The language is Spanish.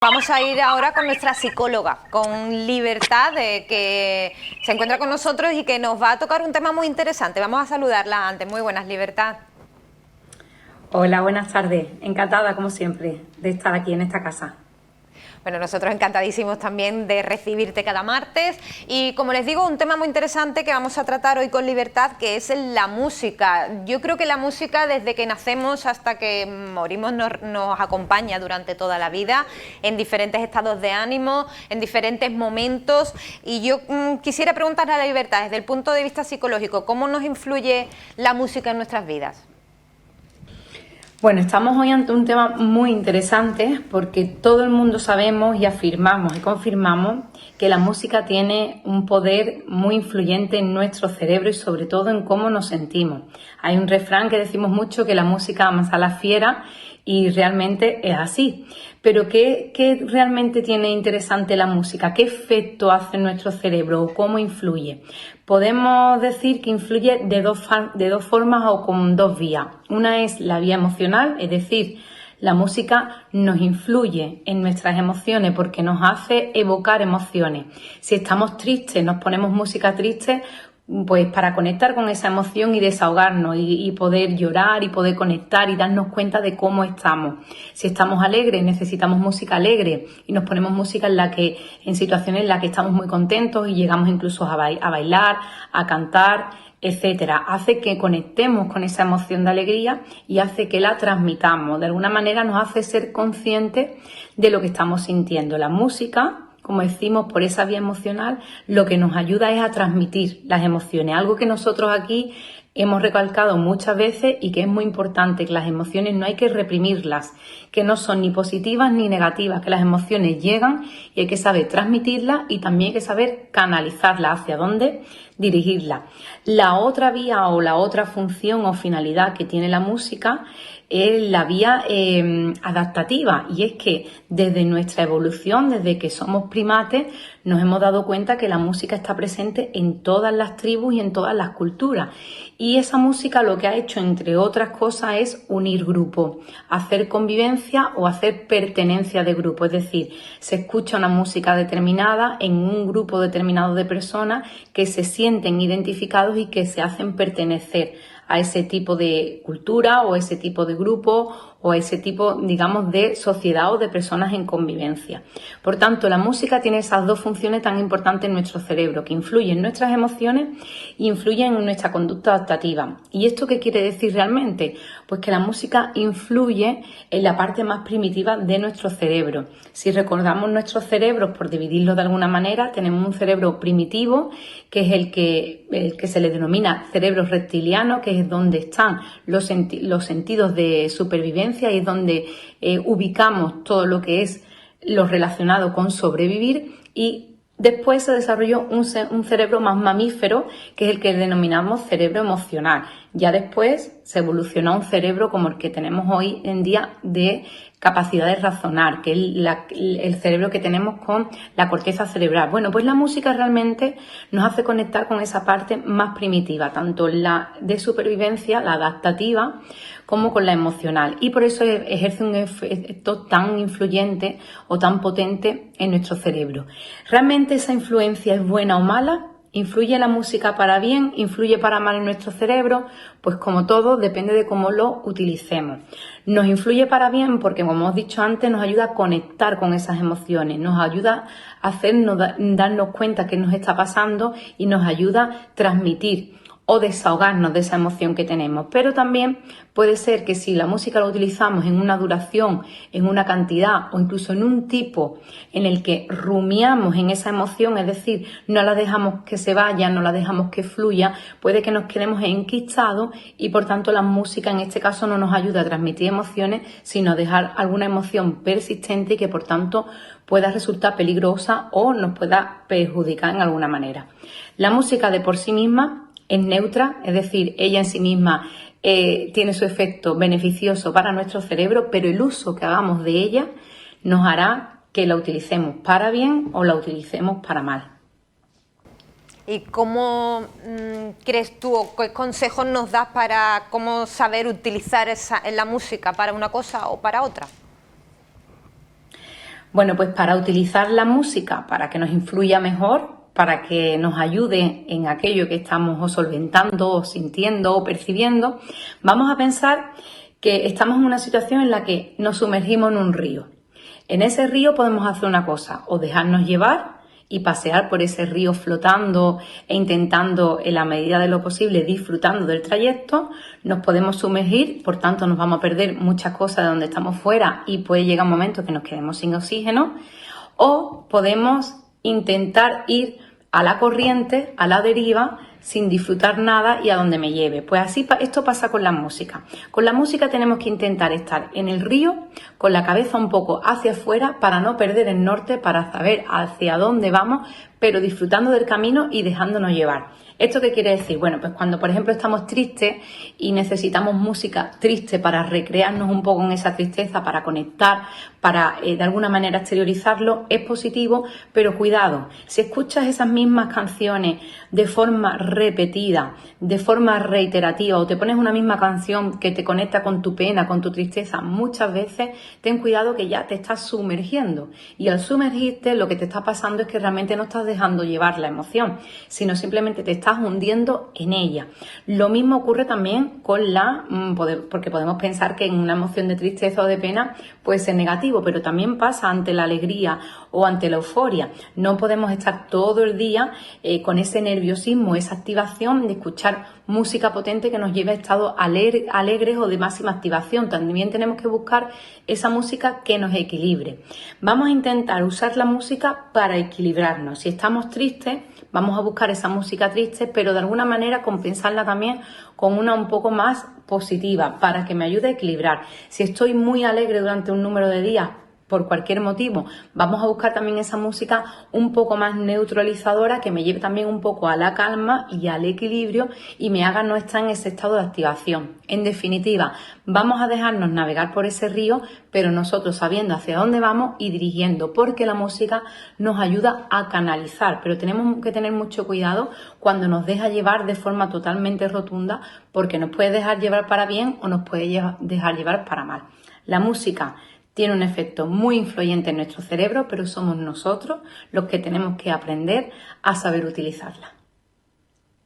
Vamos a ir ahora con nuestra psicóloga, con Libertad, que se encuentra con nosotros y que nos va a tocar un tema muy interesante. Vamos a saludarla antes. Muy buenas, Libertad. Hola, buenas tardes. Encantada, como siempre, de estar aquí en esta casa. Bueno, nosotros encantadísimos también de recibirte cada martes y, como les digo, un tema muy interesante que vamos a tratar hoy con Libertad, que es la música. Yo creo que la música, desde que nacemos hasta que morimos, nos acompaña durante toda la vida, en diferentes estados de ánimo, en diferentes momentos. Y yo quisiera preguntarle a la Libertad, desde el punto de vista psicológico, ¿cómo nos influye la música en nuestras vidas? Bueno, estamos hoy ante un tema muy interesante porque todo el mundo sabemos y afirmamos y confirmamos que la música tiene un poder muy influyente en nuestro cerebro y sobre todo en cómo nos sentimos. Hay un refrán que decimos mucho, que la música amasa a la fiera, y realmente es así. Pero ¿qué realmente tiene interesante la música? ¿Qué efecto hace en nuestro cerebro o cómo influye? Podemos decir que influye de dos formas o con dos vías. Una es la vía emocional, es decir, la música nos influye en nuestras emociones porque nos hace evocar emociones. Si estamos tristes, nos ponemos música triste, pues para conectar con esa emoción y desahogarnos y poder llorar y poder conectar y darnos cuenta de cómo estamos. Si estamos alegres, necesitamos música alegre y nos ponemos música en situaciones en las que estamos muy contentos y llegamos incluso a bailar, a cantar, etcétera. Hace que conectemos con esa emoción de alegría y hace que la transmitamos. De alguna manera nos hace ser conscientes de lo que estamos sintiendo. La música, como decimos, por esa vía emocional, lo que nos ayuda es a transmitir las emociones, algo que nosotros aquí hemos recalcado muchas veces y que es muy importante, que las emociones no hay que reprimirlas, que no son ni positivas ni negativas, que las emociones llegan y hay que saber transmitirlas y también hay que saber canalizarlas, hacia dónde dirigirlas. La otra vía o la otra función o finalidad que tiene la música es la vía adaptativa, y es que desde nuestra evolución, desde que somos primates, nos hemos dado cuenta que la música está presente en todas las tribus y en todas las culturas, y esa música lo que ha hecho, entre otras cosas, es unir grupos, hacer convivencia o hacer pertenencia de grupo, es decir, se escucha una música determinada en un grupo determinado de personas que se sienten identificados y que se hacen pertenecer a ese tipo de cultura o ese tipo de grupo o ese tipo, digamos, de sociedad o de personas en convivencia. Por tanto, la música tiene esas dos funciones tan importantes en nuestro cerebro, que influyen en nuestras emociones e influyen en nuestra conducta adaptativa. ¿Y esto qué quiere decir realmente? Pues que la música influye en la parte más primitiva de nuestro cerebro. Si recordamos nuestros cerebros, por dividirlos de alguna manera, tenemos un cerebro primitivo, que es el que se le denomina cerebro reptiliano, que es donde están los sentidos de supervivencia y es donde ubicamos todo lo que es lo relacionado con sobrevivir, y después se desarrolló un cerebro más mamífero, que es el que denominamos cerebro emocional. Ya después se evolucionó a un cerebro como el que tenemos hoy en día de capacidad de razonar, que es el cerebro que tenemos con la corteza cerebral. Bueno, pues la música realmente nos hace conectar con esa parte más primitiva, tanto la de supervivencia, la adaptativa, como con la emocional. Y por eso ejerce un efecto tan influyente o tan potente en nuestro cerebro. ¿Realmente esa influencia es buena o mala? ¿Influye la música para bien? ¿Influye para mal en nuestro cerebro? Pues como todo, depende de cómo lo utilicemos. Nos influye para bien porque, como hemos dicho antes, nos ayuda a conectar con esas emociones, nos ayuda a hacernos darnos cuenta qué nos está pasando y nos ayuda a transmitir o desahogarnos de esa emoción que tenemos. Pero también puede ser que si la música la utilizamos en una duración, en una cantidad o incluso en un tipo en el que rumiamos en esa emoción, es decir, no la dejamos que se vaya, no la dejamos que fluya, puede que nos quedemos enquistados y por tanto la música en este caso no nos ayuda a transmitir emociones, sino a dejar alguna emoción persistente y que por tanto pueda resultar peligrosa o nos pueda perjudicar en alguna manera. La música de por sí misma es neutra, es decir, ella en sí misma tiene su efecto beneficioso para nuestro cerebro, pero el uso que hagamos de ella nos hará que la utilicemos para bien o la utilicemos para mal. ¿Y cómo crees tú, o qué consejos nos das para cómo saber utilizar la música para una cosa o para otra? Bueno, pues para utilizar la música, para que nos influya mejor, para que nos ayude en aquello que estamos o solventando, o sintiendo, o percibiendo, vamos a pensar que estamos en una situación en la que nos sumergimos en un río. En ese río podemos hacer una cosa, o dejarnos llevar y pasear por ese río flotando e intentando, en la medida de lo posible, disfrutando del trayecto. Nos podemos sumergir, por tanto nos vamos a perder muchas cosas de donde estamos fuera y puede llegar un momento que nos quedemos sin oxígeno. O podemos intentar ir a la corriente, a la deriva, sin disfrutar nada y a donde me lleve. Pues así esto pasa con la música. Con la música tenemos que intentar estar en el río con la cabeza un poco hacia afuera para no perder el norte, para saber hacia dónde vamos, pero disfrutando del camino y dejándonos llevar. ¿Esto qué quiere decir? Bueno, pues cuando por ejemplo estamos tristes y necesitamos música triste para recrearnos un poco en esa tristeza, para conectar, para de alguna manera exteriorizarlo, es positivo, pero cuidado, si escuchas esas mismas canciones de forma repetida, de forma reiterativa, o te pones una misma canción que te conecta con tu pena, con tu tristeza, muchas veces ten cuidado que ya te estás sumergiendo, y al sumergirte lo que te está pasando es que realmente no estás dejando llevar la emoción, sino simplemente te estás hundiendo en ella. Lo mismo ocurre también con porque podemos pensar que en una emoción de tristeza o de pena puede ser negativo, pero también pasa ante la alegría o ante la euforia. No podemos estar todo el día con ese nerviosismo, esa activación de escuchar música potente que nos lleve a estados alegres o de máxima activación. También tenemos que buscar esa música que nos equilibre. Vamos a intentar usar la música para equilibrarnos. Si estamos tristes, vamos a buscar esa música triste, pero de alguna manera compensarla también con una un poco más positiva para que me ayude a equilibrar. Si estoy muy alegre durante un número de días, por cualquier motivo, vamos a buscar también esa música un poco más neutralizadora que me lleve también un poco a la calma y al equilibrio y me haga no estar en ese estado de activación. En definitiva, vamos a dejarnos navegar por ese río, pero nosotros sabiendo hacia dónde vamos y dirigiendo, porque la música nos ayuda a canalizar, pero tenemos que tener mucho cuidado cuando nos deja llevar de forma totalmente rotunda, porque nos puede dejar llevar para bien o nos puede dejar llevar para mal. La música tiene un efecto muy influyente en nuestro cerebro, pero somos nosotros los que tenemos que aprender a saber utilizarla.